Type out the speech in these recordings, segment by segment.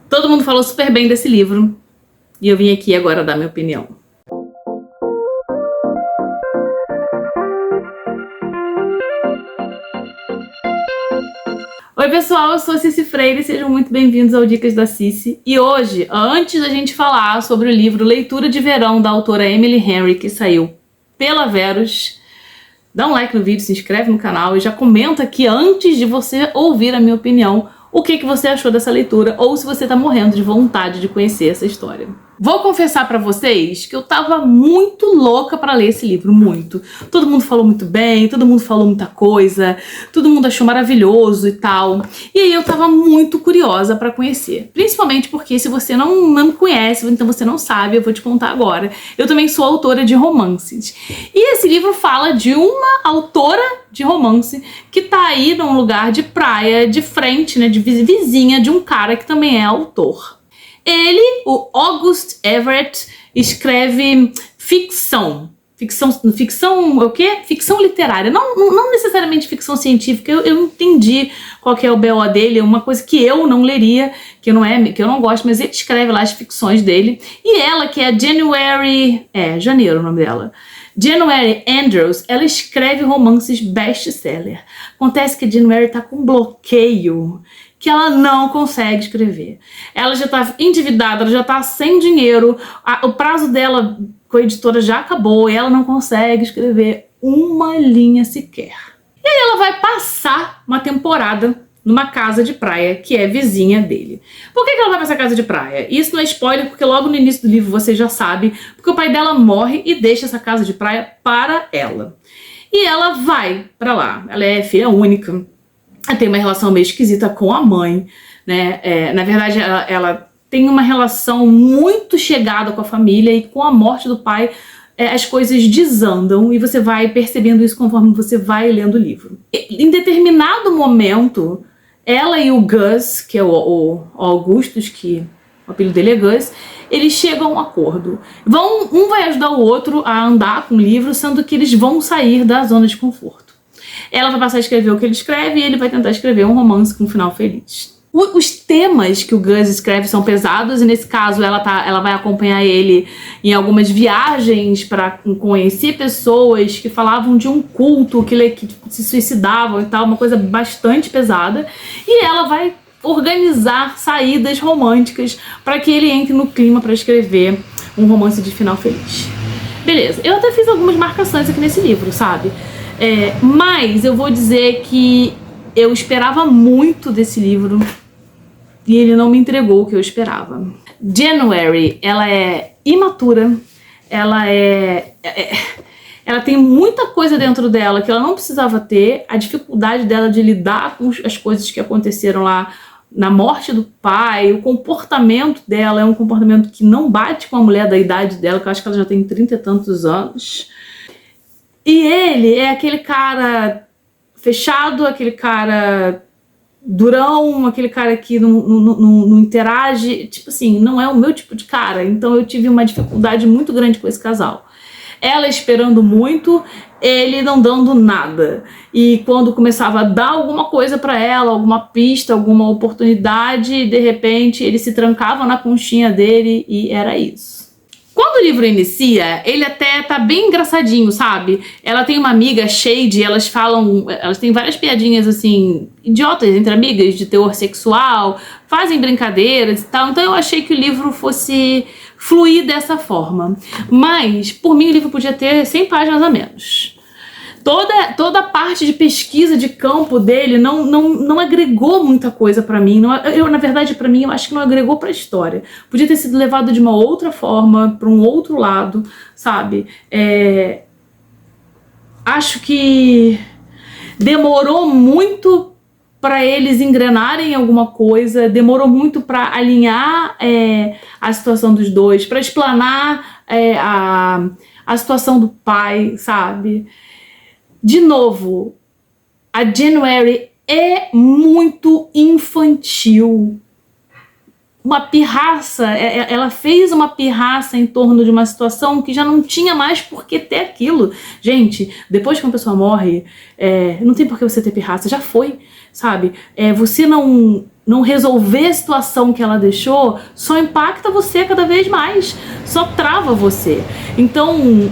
Todo mundo falou super bem desse livro e eu vim aqui agora dar minha opinião. Oi pessoal, eu sou a Cici Freire, sejam muito bem-vindos ao Dicas da Cici. E hoje, antes da gente falar sobre o livro Leitura de Verão da autora Emily Henry, que saiu pela Verus, dá um like no vídeo, se inscreve no canal e já comenta aqui antes de você ouvir a minha opinião o que você achou dessa leitura ou se você tá morrendo de vontade de conhecer essa história. Vou confessar pra vocês que eu tava muito louca pra ler esse livro, muito. Todo mundo falou muito bem, todo mundo falou muita coisa, todo mundo achou maravilhoso e tal. E aí eu tava muito curiosa pra conhecer. Principalmente porque se você não me conhece, então você não sabe, eu vou te contar agora. Eu também sou autora de romances. E esse livro fala de uma autora de romance que tá aí num lugar de praia, de frente, né, de vizinha de um cara que também é autor. Ele, o August Everett, escreve ficção. Ficção o quê? Ficção literária. Não necessariamente ficção científica. Eu entendi qual que é o BO dele. É uma coisa que eu não leria, que eu não gosto, mas ele escreve lá as ficções dele. E ela, que é Janeiro o nome dela. January Andrews, ela escreve romances best-seller. Acontece que a January tá com bloqueio, que ela não consegue escrever. Ela já tá endividada, ela já tá sem dinheiro, o prazo dela com a editora já acabou e ela não consegue escrever uma linha sequer. E aí ela vai passar uma temporada numa casa de praia que é vizinha dele. Por que ela vai pra essa casa de praia? Isso não é spoiler, porque logo no início do livro você já sabe, porque o pai dela morre e deixa essa casa de praia para ela. E ela vai pra lá. Ela é filha única. Ela tem uma relação meio esquisita com a mãe, né? Na verdade, ela tem uma relação muito chegada com a família e com a morte do pai, as coisas desandam e você vai percebendo isso conforme você vai lendo o livro. Em determinado momento, ela e o Gus, que é o Augustus, que o apelido dele é Gus, eles chegam a um acordo. Um vai ajudar o outro a andar com o livro, sendo que eles vão sair da zona de conforto. Ela vai passar a escrever o que ele escreve e ele vai tentar escrever um romance com um final feliz. Os temas que o Gus escreve são pesados e nesse caso ela vai acompanhar ele em algumas viagens para conhecer pessoas que falavam de um culto que se suicidavam e tal, uma coisa bastante pesada. E ela vai organizar saídas românticas para que ele entre no clima para escrever um romance de final feliz. Beleza, eu até fiz algumas marcações aqui nesse livro, sabe? Mas eu vou dizer que eu esperava muito desse livro e ele não me entregou o que eu esperava. January, ela é imatura, ela tem muita coisa dentro dela que ela não precisava ter, a dificuldade dela de lidar com as coisas que aconteceram lá na morte do pai, o comportamento dela é um comportamento que não bate com a mulher da idade dela, que eu acho que ela já tem 30 e tantos anos. E ele é aquele cara fechado, aquele cara durão, aquele cara que não interage, tipo assim, não é o meu tipo de cara. Então eu tive uma dificuldade muito grande com esse casal. Ela esperando muito, ele não dando nada. E quando começava a dar alguma coisa pra ela, alguma pista, alguma oportunidade, de repente ele se trancava na conchinha dele e era isso. Quando o livro inicia, ele até tá bem engraçadinho, sabe? Ela tem uma amiga, Shade, elas têm várias piadinhas, assim, idiotas entre amigas, de teor sexual, fazem brincadeiras e tal, então eu achei que o livro fosse fluir dessa forma. Mas, por mim, o livro podia ter 100 páginas a menos. Toda a parte de pesquisa de campo dele não agregou muita coisa pra mim. Na verdade, pra mim, eu acho que não agregou pra história. Podia ter sido levado de uma outra forma, pra um outro lado, sabe? Acho que demorou muito pra eles engrenarem alguma coisa, demorou muito pra alinhar a situação dos dois, pra explanar a situação do pai, sabe? De novo, a January é muito infantil. Uma pirraça, ela fez uma pirraça em torno de uma situação que já não tinha mais por que ter aquilo. Gente, depois que uma pessoa morre, não tem por que você ter pirraça, já foi, sabe? Você não não resolver a situação que ela deixou, só impacta você cada vez mais, só trava você. Então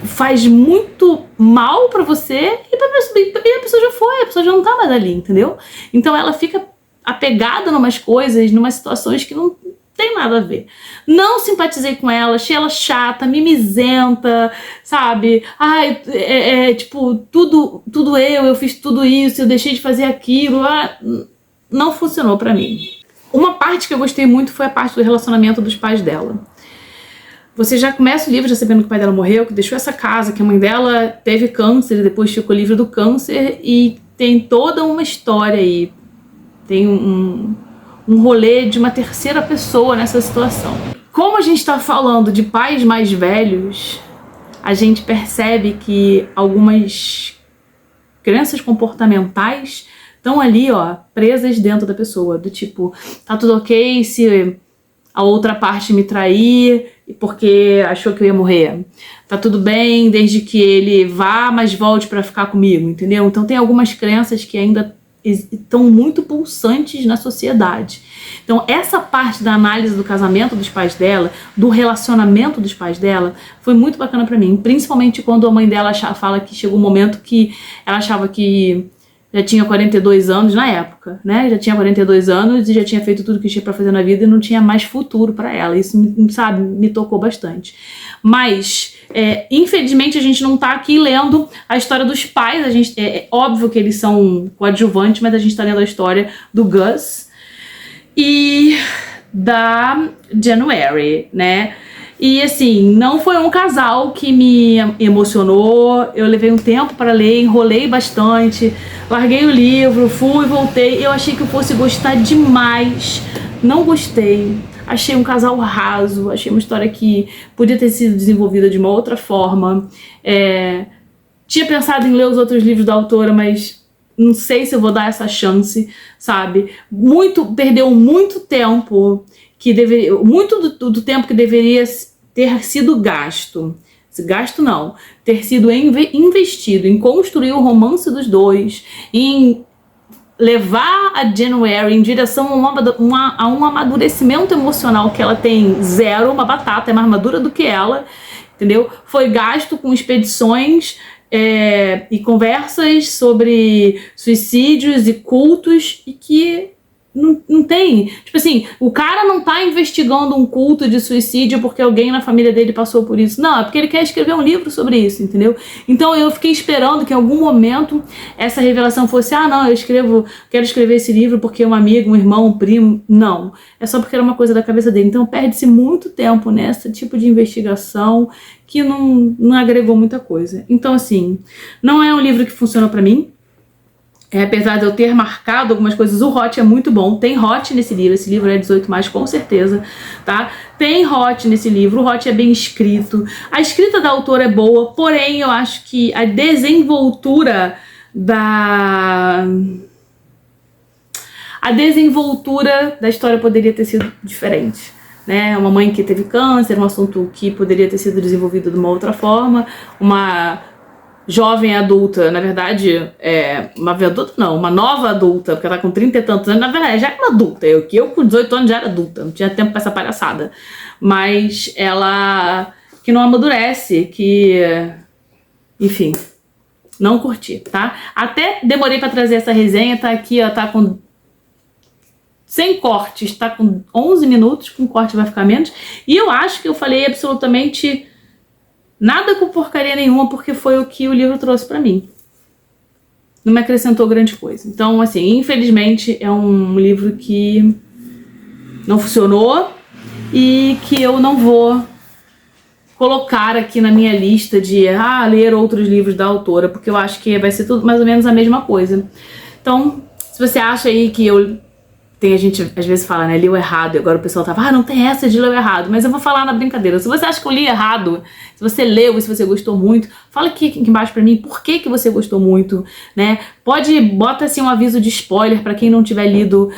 faz muito mal pra você e a pessoa já foi, a pessoa já não tá mais ali, entendeu? Então ela fica apegada em umas coisas, em umas situações que não tem nada a ver. Não simpatizei com ela, achei ela chata, mimizenta, sabe? Ai, tipo, tudo eu fiz tudo isso, eu deixei de fazer aquilo. Não funcionou pra mim. Uma parte que eu gostei muito foi a parte do relacionamento dos pais dela. Você já começa o livro já sabendo que o pai dela morreu, que deixou essa casa, que a mãe dela teve câncer e depois ficou livre do câncer, e tem toda uma história aí. Tem um rolê de uma terceira pessoa nessa situação. Como a gente está falando de pais mais velhos, a gente percebe que algumas crenças comportamentais estão ali, ó, presas dentro da pessoa, do tipo, tá tudo ok se a outra parte me trair porque achou que eu ia morrer. Tá tudo bem desde que ele vá, mas volte pra ficar comigo, entendeu? Então tem algumas crenças que ainda estão muito pulsantes na sociedade. Então essa parte da análise do casamento dos pais dela, do relacionamento dos pais dela, foi muito bacana pra mim, principalmente quando a mãe dela fala que chegou um momento que ela achava que já tinha 42 anos na época, né? Já tinha 42 anos e já tinha feito tudo que tinha pra fazer na vida e não tinha mais futuro pra ela. Isso, sabe, me tocou bastante. Mas, infelizmente, a gente não tá aqui lendo a história dos pais. A gente, é óbvio que eles são coadjuvantes, mas a gente tá lendo a história do Gus e da January, né? E assim, não foi um casal que me emocionou. Eu levei um tempo para ler, enrolei bastante, larguei o livro, fui, voltei. Eu achei que eu fosse gostar demais, não gostei. Achei um casal raso, achei uma história que podia ter sido desenvolvida de uma outra forma. Tinha pensado em ler os outros livros da autora, mas não sei se eu vou dar essa chance, sabe? Perdeu muito tempo que deveria, muito do tempo que deveria ter sido gasto. Gasto não, ter sido investido em construir o romance dos dois, em levar a January em direção a um amadurecimento emocional que ela tem zero, uma batata, é mais madura do que ela, entendeu? Foi gasto com expedições e conversas sobre suicídios e cultos, e que não tem, tipo assim, o cara não tá investigando um culto de suicídio porque alguém na família dele passou por isso, não, é porque ele quer escrever um livro sobre isso, entendeu? Então eu fiquei esperando que em algum momento essa revelação fosse, não, quero escrever esse livro porque um amigo, um irmão, um primo, não, é só porque era uma coisa da cabeça dele. Então perde-se muito tempo nesse tipo de investigação que não agregou muita coisa. Então assim, não é um livro que funcionou pra mim. Apesar de eu ter marcado algumas coisas, o hot é muito bom. Tem hot nesse livro, esse livro é 18+, com certeza, tá? Tem hot nesse livro, o hot é bem escrito. A escrita da autora é boa, porém eu acho que a desenvoltura da história poderia ter sido diferente, né? Uma mãe que teve câncer, um assunto que poderia ter sido desenvolvido de uma outra forma, uma jovem adulta, na verdade, uma nova adulta, porque ela tá com 30 e tantos anos, na verdade, já é uma adulta, eu com 18 anos já era adulta, não tinha tempo pra essa palhaçada, mas ela que não amadurece, que, enfim, não curti, tá? Até demorei pra trazer essa resenha, tá aqui, ó, tá com sem cortes, tá com 11 minutos, com corte vai ficar menos, e eu acho que eu falei absolutamente nada com porcaria nenhuma, porque foi o que o livro trouxe pra mim. Não me acrescentou grande coisa. Então, assim, infelizmente é um livro que não funcionou e que eu não vou colocar aqui na minha lista de ler outros livros da autora, porque eu acho que vai ser tudo mais ou menos a mesma coisa. Então, se você acha aí que a gente às vezes fala, né, leu errado, e agora o pessoal tava, não tem essa de ler errado, mas eu vou falar na brincadeira. Se você acha que eu li errado, se você leu e se você gostou muito, fala aqui embaixo pra mim por que você gostou muito, né? Bota assim um aviso de spoiler pra quem não tiver lido,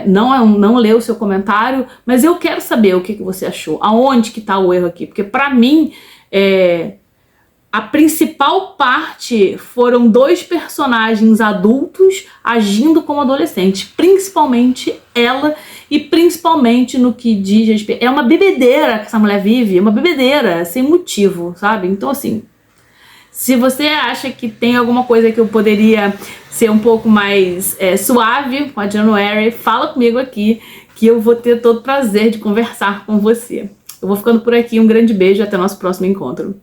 não leu o seu comentário, mas eu quero saber o que você achou, aonde que tá o erro aqui, porque pra mim, a principal parte foram 2 personagens adultos agindo como adolescentes, principalmente ela e principalmente no que diz respeito. É uma bebedeira que essa mulher vive, é uma bebedeira sem motivo, sabe? Então, assim, se você acha que tem alguma coisa que eu poderia ser um pouco mais suave com a January, fala comigo aqui que eu vou ter todo o prazer de conversar com você. Eu vou ficando por aqui, um grande beijo e até o nosso próximo encontro.